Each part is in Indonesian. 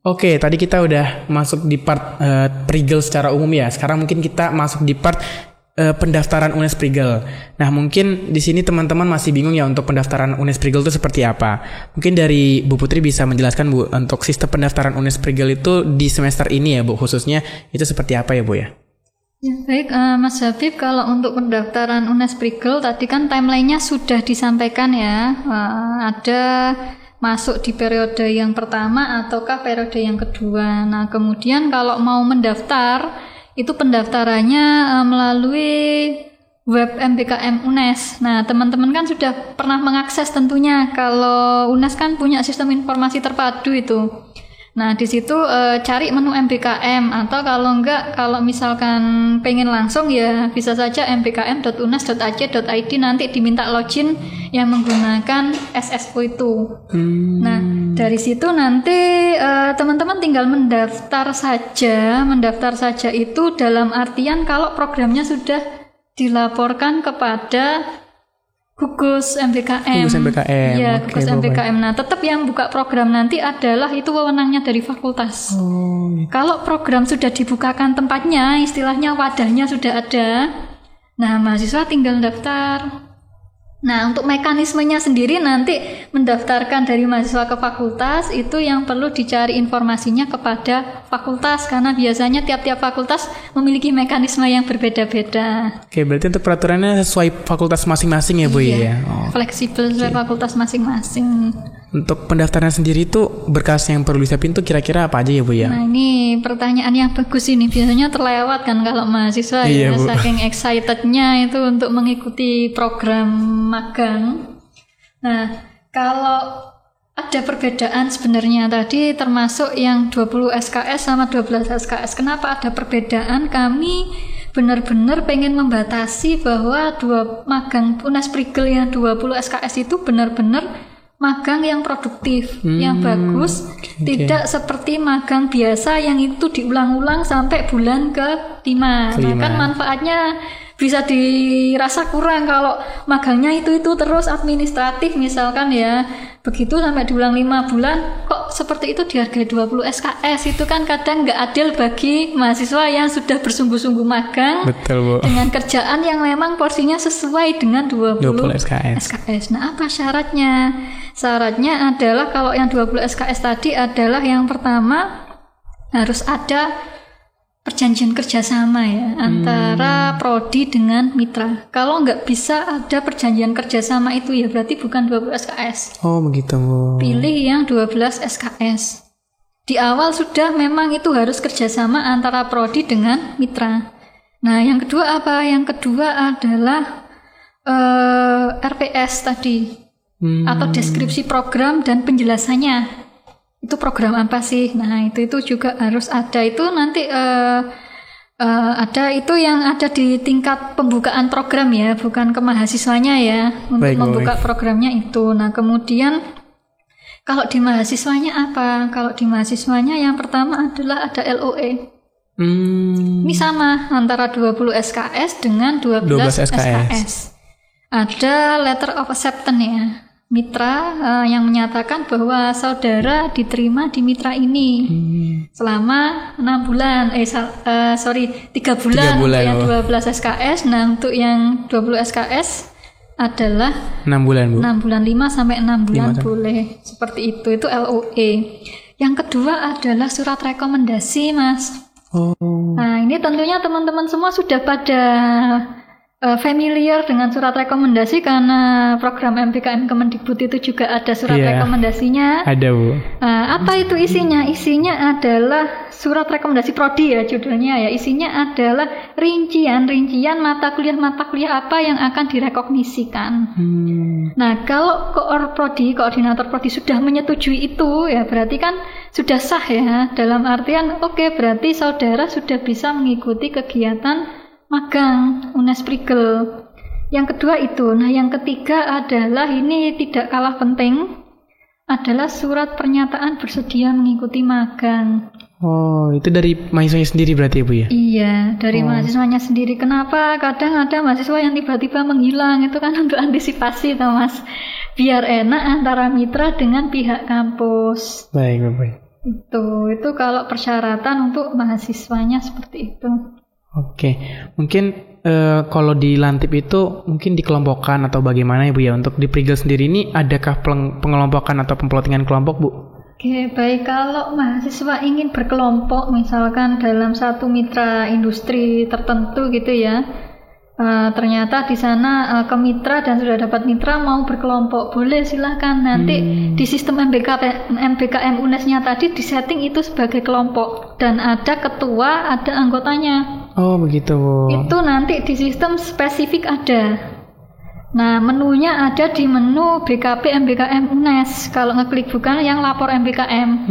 Oke, tadi kita udah masuk di part Prigel secara umum ya. Sekarang mungkin kita masuk di part pendaftaran UNES Prigel. Nah, mungkin di sini teman-teman masih bingung ya untuk pendaftaran UNES Prigel itu seperti apa. Mungkin dari Bu Putri bisa menjelaskan Bu, untuk sistem pendaftaran UNES Prigel itu di semester ini ya Bu, khususnya itu seperti apa ya Bu ya? Ya, baik Mas Habib, kalau untuk pendaftaran UNES Prigel tadi kan timelinenya sudah disampaikan ya. Ada masuk di periode yang pertama ataukah periode yang kedua. Nah, kemudian kalau mau mendaftar, itu pendaftarannya melalui web MBKM UNES. Nah, teman-teman kan sudah pernah mengakses tentunya, kalau UNES kan punya sistem informasi terpadu itu. Nah, di situ cari menu MBKM, atau kalau misalkan pengen langsung ya bisa saja mbkm.unes.ac.id, nanti diminta login yang menggunakan SSO itu. Nah, dari situ nanti teman-teman tinggal mendaftar saja itu dalam artian kalau programnya sudah dilaporkan kepada Gugus MBKM. Ya, Gugus MBKM. Nah, tetap yang buka program nanti adalah itu wewenangnya dari fakultas. Kalau program sudah dibukakan tempatnya, istilahnya wadahnya sudah ada, nah mahasiswa tinggal daftar. Nah, untuk mekanismenya sendiri nanti mendaftarkan dari mahasiswa ke fakultas itu yang perlu dicari informasinya kepada fakultas, karena biasanya tiap-tiap fakultas memiliki mekanisme yang berbeda-beda. Oke, berarti untuk peraturannya sesuai fakultas masing-masing ya Bu ya? Fleksibel sesuai fakultas masing-masing. Untuk pendaftaran sendiri itu berkas yang perlu disiapin tuh kira-kira apa aja ya Bu ya? Nah, ini pertanyaan yang bagus ini, biasanya terlewat kan kalau mahasiswa ya, saking excitednya itu untuk mengikuti program magang. Nah, kalau ada perbedaan sebenarnya tadi termasuk yang 20 SKS sama 12 SKS. Kenapa ada perbedaan? Kami benar-benar pengen membatasi bahwa magang UNES Prigel yang 20 SKS itu benar-benar magang yang produktif, yang bagus, tidak seperti magang biasa yang itu diulang-ulang sampai bulan ke-5. Nah, kan manfaatnya bisa dirasa kurang kalau magangnya itu terus administratif misalkan ya. Begitu sampai diulang 5 bulan, kok seperti itu dihargai 20 SKS, itu kan kadang nggak adil bagi mahasiswa yang sudah bersungguh-sungguh magang. Betul, Bu. Dengan kerjaan yang memang porsinya sesuai dengan 20 SKS. Nah, apa syaratnya? Syaratnya adalah kalau yang 20 SKS tadi adalah yang pertama harus ada perjanjian kerjasama ya antara prodi dengan mitra. Kalau nggak bisa ada perjanjian kerjasama itu ya berarti bukan 20 SKS. Oh begitu Bu. Pilih yang 12 SKS. Di awal sudah memang itu harus kerjasama antara prodi dengan mitra. Nah, yang kedua apa? Yang kedua adalah RPS tadi atau deskripsi program dan penjelasannya. Itu program apa sih? Nah, itu juga harus ada. Itu nanti ada itu yang ada di tingkat pembukaan program ya, bukan ke mahasiswanya ya, untuk membuka programnya itu. Nah, kemudian kalau di mahasiswanya apa? Kalau di mahasiswanya yang pertama adalah ada LOE. Ini sama antara 20 SKS dengan 12 SKS. Ada letter of acceptance ya. Mitra yang menyatakan bahwa saudara diterima di mitra ini selama 6 bulan 3 bulan untuk yang 12 SKS. Nah, untuk yang 20 SKS adalah 6 bulan Bu. 6 bulan 5 sampai 6 bulan boleh. Seperti itu LOE. Yang kedua adalah surat rekomendasi, Mas. Nah, ini tentunya teman-teman semua sudah pada familiar dengan surat rekomendasi karena program MBKM Kemendikbud itu juga ada surat rekomendasinya. Ada Bu. Apa itu isinya? Isinya adalah surat rekomendasi prodi ya judulnya ya. Isinya adalah rincian mata kuliah apa yang akan direkognisikan. Nah, kalau koordinator prodi sudah menyetujui itu ya berarti kan sudah sah ya. Dalam artian berarti saudara sudah bisa mengikuti kegiatan magang UNES Prigel. Yang kedua itu. Nah, yang ketiga adalah ini tidak kalah penting, adalah surat pernyataan bersedia mengikuti magang. Oh, itu dari mahasiswanya sendiri berarti ya Bu ya? Iya, dari mahasiswanya sendiri. Kenapa? Kadang ada mahasiswa yang tiba-tiba menghilang, itu kan untuk antisipasi Mas. Biar enak antara mitra dengan pihak kampus. Baik. Itu kalau persyaratan untuk mahasiswanya seperti itu. Oke, mungkin kalau di Lantip itu mungkin dikelompokkan atau bagaimana ya Bu ya? Untuk di Prigel sendiri ini adakah pengelompokan atau pemplotingan kelompok Bu? Oke, baik. Kalau mahasiswa ingin berkelompok, misalkan dalam satu mitra industri tertentu gitu ya, ternyata di sana ke mitra dan sudah dapat mitra mau berkelompok, boleh silahkan. Nanti di sistem MBKM UNES-nya tadi disetting itu sebagai kelompok dan ada ketua, ada anggotanya. Oh begitu Bu. Itu nanti di sistem spesifik ada. Nah, menunya ada di menu BKP MBKM UNES. Kalau ngeklik bukan yang lapor MBKM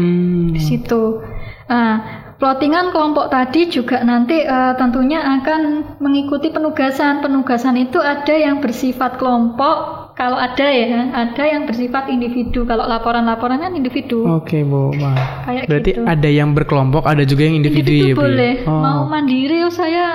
di situ. Nah, plottingan kelompok tadi juga nanti tentunya akan mengikuti penugasan. Penugasan itu ada yang bersifat kelompok, kalau ada ya, ada yang bersifat individu. Kalau laporan-laporan kan individu. Oke Bu, kayak berarti gitu. Ada yang berkelompok, ada juga yang individu ya Bu? Boleh. Mau mandiri, saya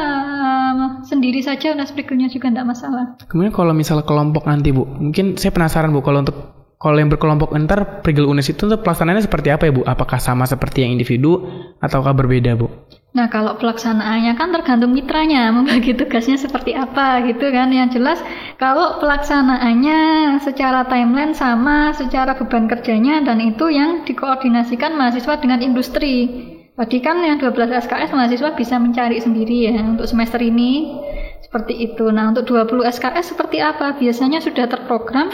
sendiri saja UNES Prigelnya juga tidak masalah. Kemudian kalau misal kelompok nanti Bu, mungkin saya penasaran Bu, kalau yang berkelompok ntar Prigel UNES itu untuk pelaksanaannya seperti apa ya Bu? Apakah sama seperti yang individu ataukah berbeda Bu? Nah, kalau pelaksanaannya kan tergantung mitranya membagi tugasnya seperti apa gitu kan. Yang jelas kalau pelaksanaannya secara timeline sama, secara beban kerjanya, dan itu yang dikoordinasikan mahasiswa dengan industri. Tadi kan yang 12 SKS mahasiswa bisa mencari sendiri ya untuk semester ini seperti itu. Nah, untuk 20 SKS seperti apa? Biasanya sudah terprogram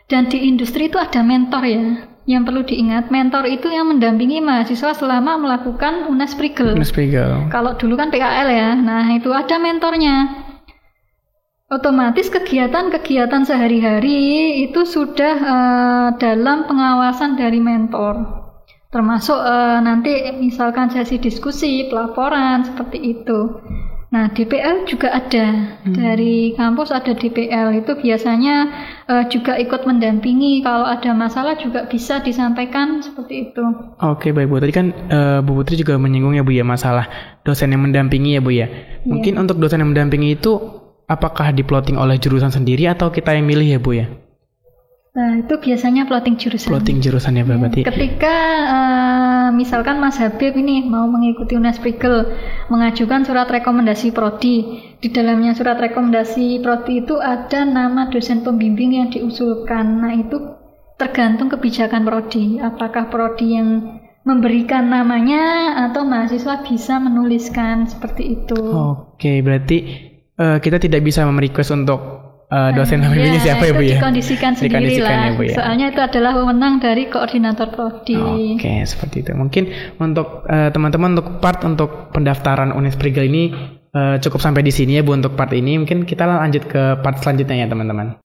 dan di industri itu ada mentor ya. Yang perlu diingat, mentor itu yang mendampingi mahasiswa selama melakukan UNES Prigel. Kalau dulu kan PKL ya, nah itu ada mentornya. Otomatis kegiatan-kegiatan sehari-hari itu sudah dalam pengawasan dari mentor. Termasuk nanti misalkan sesi diskusi, pelaporan, seperti itu. Nah, DPL juga ada. Dari kampus ada DPL. Itu biasanya juga ikut mendampingi. Kalau ada masalah juga bisa disampaikan seperti itu. Oke, baik Bu. Tadi kan Bu Putri juga menyinggung ya Bu ya masalah dosen yang mendampingi ya Bu ya. Mungkin untuk dosen yang mendampingi itu apakah diplotting oleh jurusan sendiri atau kita yang milih ya Bu ya? Nah, itu biasanya plotting jurusan. Plotting jurusan ya berarti. Ketika misalkan Mas Habib ini mau mengikuti UNES Prigel, mengajukan surat rekomendasi prodi. Di dalamnya surat rekomendasi prodi itu ada nama dosen pembimbing yang diusulkan. Nah, itu tergantung kebijakan prodi. Apakah prodi yang memberikan namanya atau mahasiswa bisa menuliskan seperti itu. Oke, berarti kita tidak bisa merequest untuk dosen pembimbingnya siapa ya Bu ya? Dikondisikan sendiri lah. Ya, Bu, ya? Soalnya itu adalah wewenang dari koordinator prodi. Oke, seperti itu. Mungkin untuk teman-teman untuk pendaftaran UNES Prigel ini cukup sampai di sini ya Bu untuk part ini. Mungkin kita lanjut ke part selanjutnya ya teman-teman.